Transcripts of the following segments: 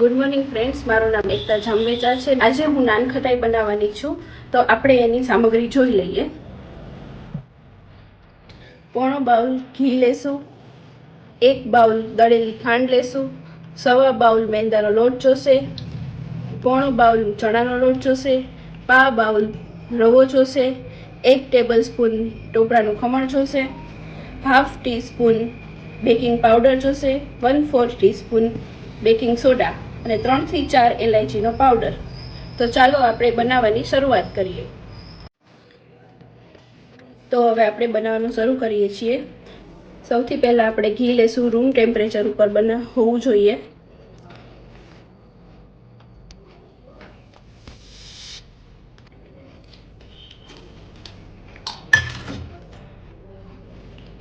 Good morning friends, મારું નામ એકતા જામવેચા છે। આજે હું નાનખટાઈ બનાવવાની છું, તો આપણે એની સામગ્રી જોઈ લઈએ। પોણો બાઉલ ઘી લેશું, 1 બાઉલ દળેલી ખાંડ લેશું, સવા બાઉલ મેંદાનો લોટ જોશે, પોણો બાઉલ ચણાનો લોટ જોશે, પા બાઉલ રવો જોશે, 1 ટેબલ સ્પૂન ટોપરાનું ખમણ જોશે, હાફ ટીસ્પૂન બેકિંગ પાવડર જોશે, 1/4 ટીસ્પૂન બેકિંગ સોડા અને 3 થી 4 એલાયચીનો પાવડર। તો ચાલો આપણે બનાવવાની શરૂઆત કરીએ। તો હવે આપણે બનાવવાનું શરૂ કરીએ છીએ। સૌથી પહેલા આપણે ઘી લેશું, રૂમ ટેમ્પરેચર ઉપર હોવું જોઈએ।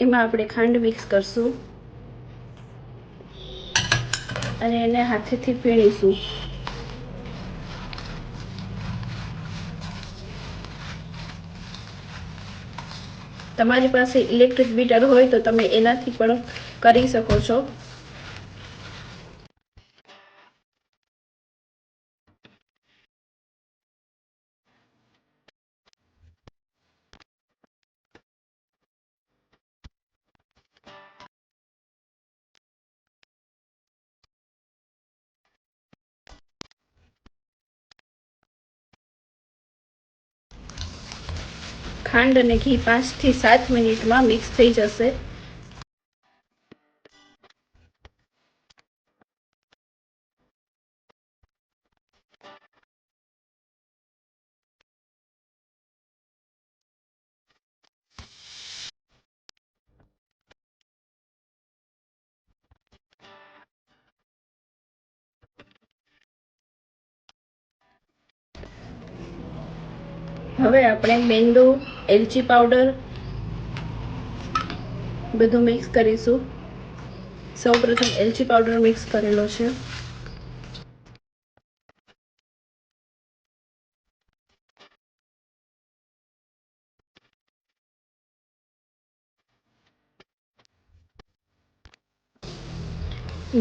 એમાં આપણે ખાંડ મિક્સ કરશું અને એને હાથેથી ફેણીશું। તમારી પાસે ઇલેક્ટ્રિક બીટર હોય તો તમે એનાથી પણ કરી શકો છો। ખાંડ અને ઘી 5 થી 7 મિનિટમાં મિક્સ થઈ જશે। હવે આપણે મેંદો, એલચી પાવડર બધું મિક્સ કરીશું। સૌપ્રથમ એલચી પાવડર મિક્સ કરેલો છે।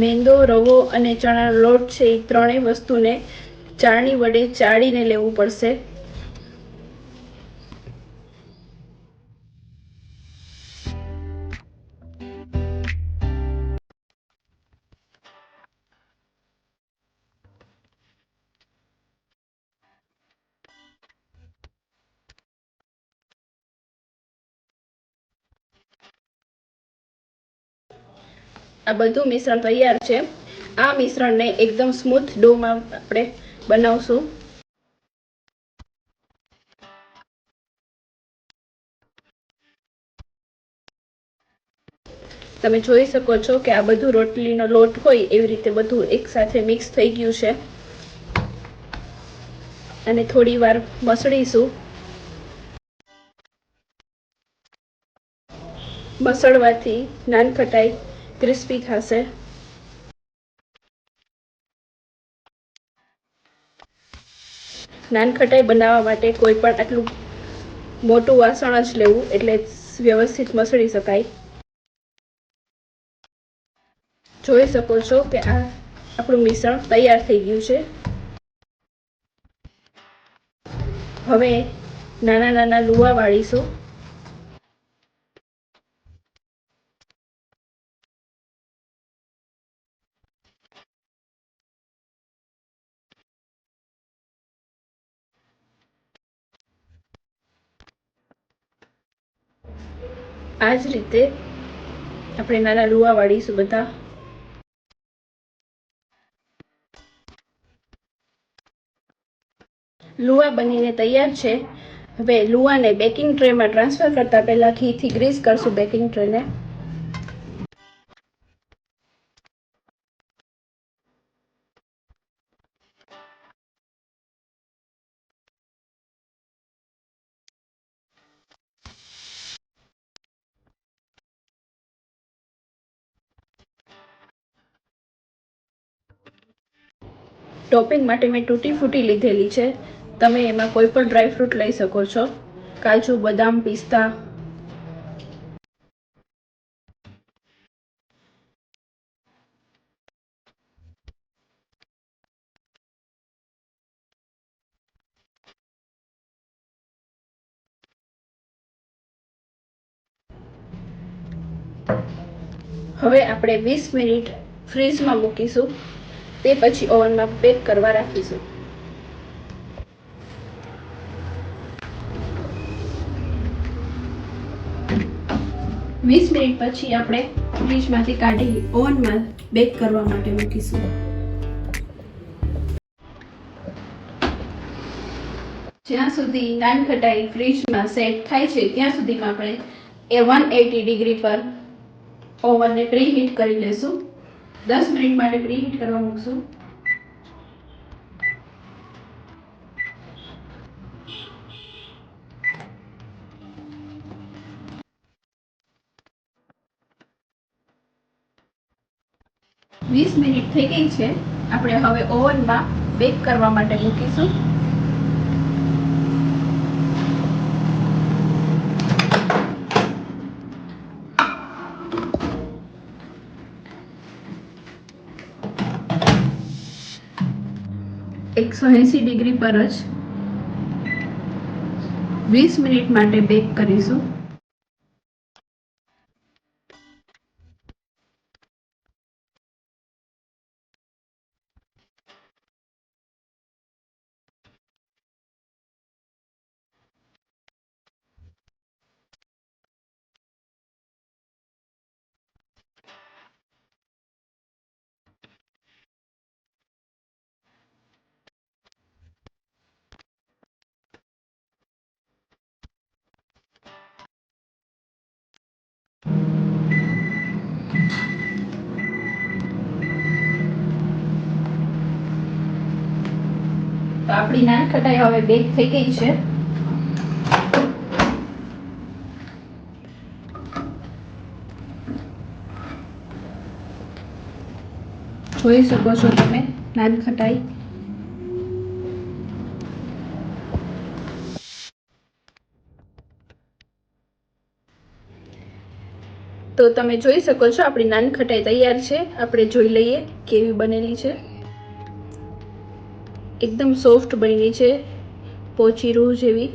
મેંદો, રવો અને ચણાનો લોટ છે એ ત્રણેય વસ્તુને ચાળણી વડે ચાળીને લેવું પડશે। આ બધું મિશ્રણ તૈયાર છે। આ મિશ્રણને એકદમ સ્મૂથ ડોમાં આપણે બનાવશું। તમે જોઈ શકો છો કે આ બધું રોટલીનો લોટ હોય એવી રીતે બધું એકસાથે મિક્સ થઈ ગયું છે અને થોડી વાર મસળીશું। મસળવાથી નાનખટાઈ ક્રિસ્પી થશે। નાનખટાઈ બનાવવા માટે કોઈ પણ આટલું મોટું વાસણ જ લેવું, એટલે વ્યવસ્થિત મસળી શકાય। જોઈ શકો છો કે આ આપણું મિશ્રણ તૈયાર થઈ ગયું છે। હવે નાના નાના લુવા વાળીશું। આ જ રીતે આપણે નાના લુવા વાળીશું બધા। લુવા બનીને તૈયાર છે। હવે લુવાને બેકિંગ ટ્રેમાં ટ્રાન્સફર કરતા પહેલા ઘીથી ગ્રીસ કરશું બેકિંગ ટ્રેને। ટોપિંગ માટે મેં તૂટી ફૂટી લીધેલી છે। તમે એમાં કોઈ પણ ડ્રાયફ્રૂટ લઈ શકો છો, કાજુ, બદામ, પિસ્તા। હવે આપણે 20 મિનિટ ફ્રીઝમાં મૂકીશું, તે પછી ઓવનમાં બેક કરવા રાખીશું. વીસ મિનિટ પછી આપણે ફ્રીજમાંથી કાઢી ઓવનમાં બેક કરવા માટે મૂકીશું. જ્યાં સુધી નાનખટાઈ ફ્રીજમાં સેટ થાય છે ત્યાં સુધીમાં આપણે 180 ડિગ્રી પર ઓવનને પ્રીહીટ કરી લેશું. 10 મિનિટ માટે પ્રીહીટ કરવા મૂકશું. વીસ મિનિટ થઈ ગઈ છે. આપણે હવે ઓવનમાં બેક કરવા માટે મૂકીશું. ,180 ડિગ્રી પર જ 20 મિનિટ માટે બેક કરીશું. તો આપણી નાનખટાઈ હવે બેક થઈ ગઈ છે. જોઈ શકો છો તમે નાનખટાઈ. તો તમે જોઈ શકો છો આપણી નાનખટાઈ તૈયાર છે. આપણે જોઈ લઈએ કેવી બનેલી છે. એકદમ સોફ્ટ બની છે, પોચી રૂ જેવી.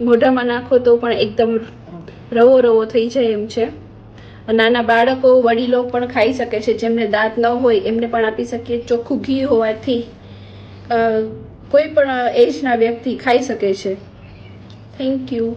મોઢામાં નાખો તો પણ એકદમ રવો રવો થઈ જાય એમ છે. નાના બાળકો વડીલો પણ ખાઈ શકે છે, જેમને દાંત ન હોય એમને પણ આપી શકીએ. ચોખ્ખું ઘી હોવાથી કોઈ પણ એજના વ્યક્તિ ખાઈ શકે છે. Thank you.